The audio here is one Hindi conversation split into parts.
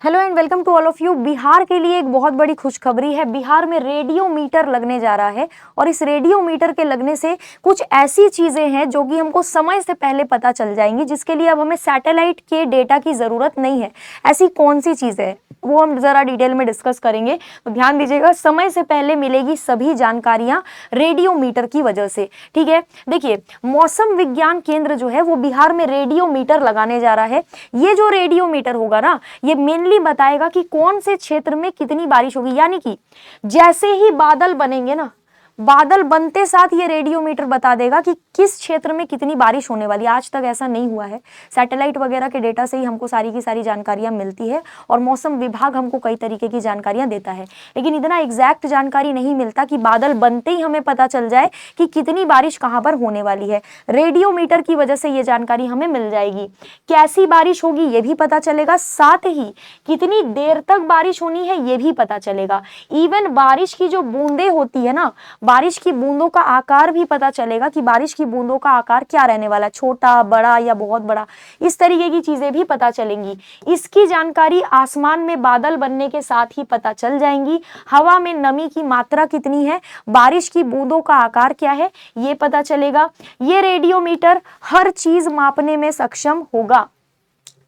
Hello and welcome to all of you. Bihar के लिए एक बहुत बड़ी खुशखबरी है। बिहार में रेडियोमीटर लगने जा रहा है और इस रेडियोमीटर के लगने से कुछ ऐसी चीज़ें हैं जो कि हमको समय से पहले पता चल जाएंगी, जिसके लिए अब हमें सैटेलाइट के डेटा की ज़रूरत नहीं है। ऐसी कौन सी चीज़ें हैं वो हम ज़रा डिटेल में डिस्कस करेंगे, तो ध्यान दीजिएगा। समय से पहले मिलेगी सभी जानकारियाँ रेडियोमीटर की वजह से, ठीक है। देखिए, मौसम विज्ञान केंद्र जो है वो बिहार में रेडियोमीटर लगाने जा रहा है। ये जो रेडियोमीटर होगा ना, ये मेनली बताएगा कि कौन से क्षेत्र में कितनी बारिश होगी। यानी कि जैसे ही बादल बनेंगे ना, बादल बनते साथ ये रेडियोमीटर बता देगा कि किस क्षेत्र में कितनी बारिश होने वाली है। आज तक ऐसा नहीं हुआ है। सैटेलाइट वगैरह के डेटा से ही हमको सारी की सारी जानकारियां मिलती है और मौसम विभाग हमको कई तरीके की जानकारियां देता है, लेकिन इतना एग्जैक्ट जानकारी नहीं मिलता कि बादल बनते ही हमें पता चल जाए कि कितनी बारिश कहाँ पर होने वाली है। रेडियोमीटर की वजह से ये जानकारी हमें मिल जाएगी। कैसी बारिश होगी ये भी पता चलेगा, साथ ही कितनी देर तक बारिश होनी है ये भी पता चलेगा। इवन बारिश की जो बूंदें होती है ना, बारिश की बूंदों का आकार भी पता चलेगा कि बारिश की बूंदों का आकार क्या रहने वाला है, छोटा, बड़ा या बहुत बड़ा। इस तरीके की चीजें भी पता चलेंगी। इसकी जानकारी आसमान में बादल बनने के साथ ही पता चल जाएंगी। हवा में नमी की मात्रा कितनी है, बारिश की बूंदों का आकार क्या है, ये पता चलेगा। ये रेडियोमीटर हर चीज मापने में सक्षम होगा।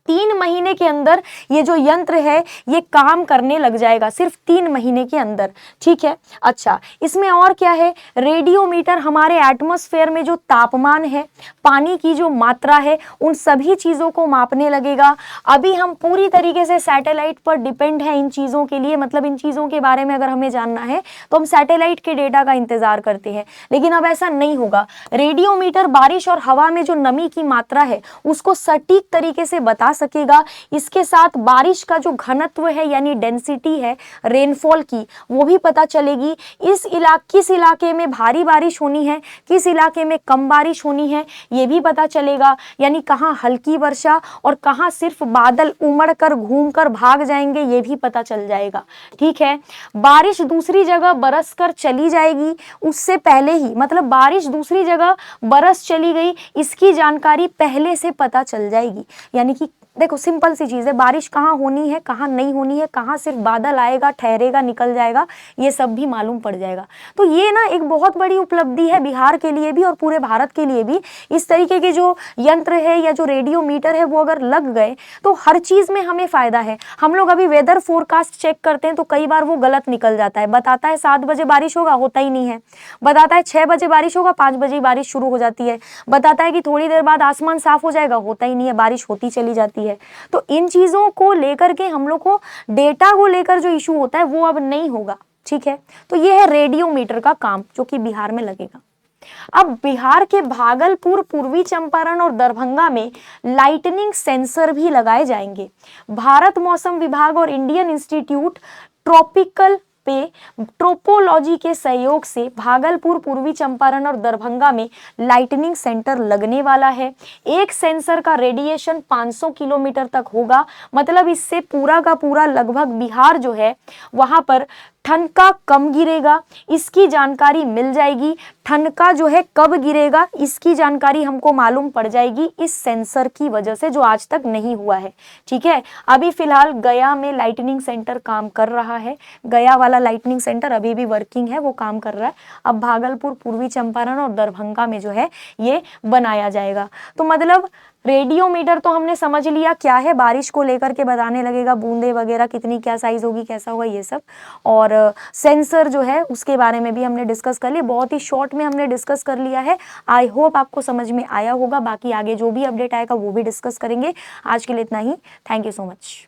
3 महीने के अंदर ये जो यंत्र है ये काम करने लग जाएगा, सिर्फ 3 महीने के अंदर, ठीक है। अच्छा, इसमें और क्या है, रेडियोमीटर हमारे एटमॉस्फेयर में जो तापमान है, पानी की जो मात्रा है, उन सभी चीज़ों को मापने लगेगा। अभी हम पूरी तरीके से सैटेलाइट पर डिपेंड है इन चीज़ों के लिए, मतलब इन चीज़ों के बारे में अगर हमें जानना है तो हम सैटेलाइट के डेटा का इंतजार करते हैं, लेकिन अब ऐसा नहीं होगा। रेडियोमीटर बारिश और हवा में जो नमी की मात्रा है उसको सटीक तरीके से बता सकेगा। इसके साथ बारिश का जो घनत्व है यानी डेंसिटी है रेनफॉल की, वो भी पता चलेगी। किस इलाके में भारी बारिश होनी है, किस इलाके में कम बारिश होनी है, ये भी पता चलेगा। यानी कहाँ हल्की वर्षा और कहाँ सिर्फ बादल उमड़ कर घूम कर भाग जाएंगे, ये भी पता चल जाएगा, ठीक है। बारिश दूसरी जगह बरस कर चली जाएगी, उससे पहले ही, मतलब बारिश दूसरी जगह बरस चली गई, इसकी जानकारी पहले से पता चल जाएगी। यानी कि देखो, सिंपल सी चीज़ है, बारिश कहाँ होनी है, कहाँ नहीं होनी है, कहाँ सिर्फ बादल आएगा, ठहरेगा, निकल जाएगा, ये सब भी मालूम पड़ जाएगा। तो ये ना एक बहुत बड़ी उपलब्धि है बिहार के लिए भी और पूरे भारत के लिए भी। इस तरीके के जो यंत्र है या जो रेडियोमीटर है वो अगर लग गए तो हर चीज़ में हमें फ़ायदा है। हम लोग अभी वेदर फोरकास्ट चेक करते हैं तो कई बार वो गलत निकल जाता है। बताता है 7 बजे बारिश होगा, होता ही नहीं है। बताता है 6 बजे बारिश होगा, 5 बजे बारिश शुरू हो जाती है। बताता है कि थोड़ी देर बाद आसमान साफ हो जाएगा, होता ही नहीं है, बारिश होती चली जाती है। तो इन चीजों को लेकर के हम लोग को, डेटा को लेकर जो इशू होता है वो अब नहीं होगा, ठीक है। तो ये है रेडियोमीटर का काम जो कि बिहार में लगेगा। अब बिहार के भागलपुर, पूर्वी चंपारण और दरभंगा में लाइटनिंग सेंसर भी लगाए जाएंगे। भारत मौसम विभाग और इंडियन इंस्टीट्यूट ट्रॉपिकल पे ट्रोपोलॉजी के सहयोग से भागलपुर, पूर्वी चंपारण और दरभंगा में लाइटनिंग सेंटर लगने वाला है। एक सेंसर का रेडिएशन 500 किलोमीटर तक होगा, मतलब इससे पूरा का पूरा लगभग बिहार जो है वहां पर ठनका कम गिरेगा, इसकी जानकारी मिल जाएगी। ठनका जो है कब गिरेगा इसकी जानकारी हमको मालूम पड़ जाएगी इस सेंसर की वजह से, जो आज तक नहीं हुआ है, ठीक है। अभी फिलहाल गया में लाइटनिंग सेंटर काम कर रहा है, गया वाला लाइटनिंग सेंटर अभी भी वर्किंग है, वो काम कर रहा है। अब भागलपुर, पूर्वी चंपारण और दरभंगा में जो है ये बनाया जाएगा। तो मतलब रेडियोमीटर तो हमने समझ लिया क्या है, बारिश को लेकर के बताने लगेगा, बूंदे वगैरह कितनी, क्या साइज होगी, कैसा होगा, ये सब। और सेंसर जो है उसके बारे में भी हमने डिस्कस कर लिया, बहुत ही शॉर्ट में हमने डिस्कस कर लिया है। आई होप आपको समझ में आया होगा। बाकी आगे जो भी अपडेट आएगा वो भी डिस्कस करेंगे। आज के लिए इतना ही। Thank you so much.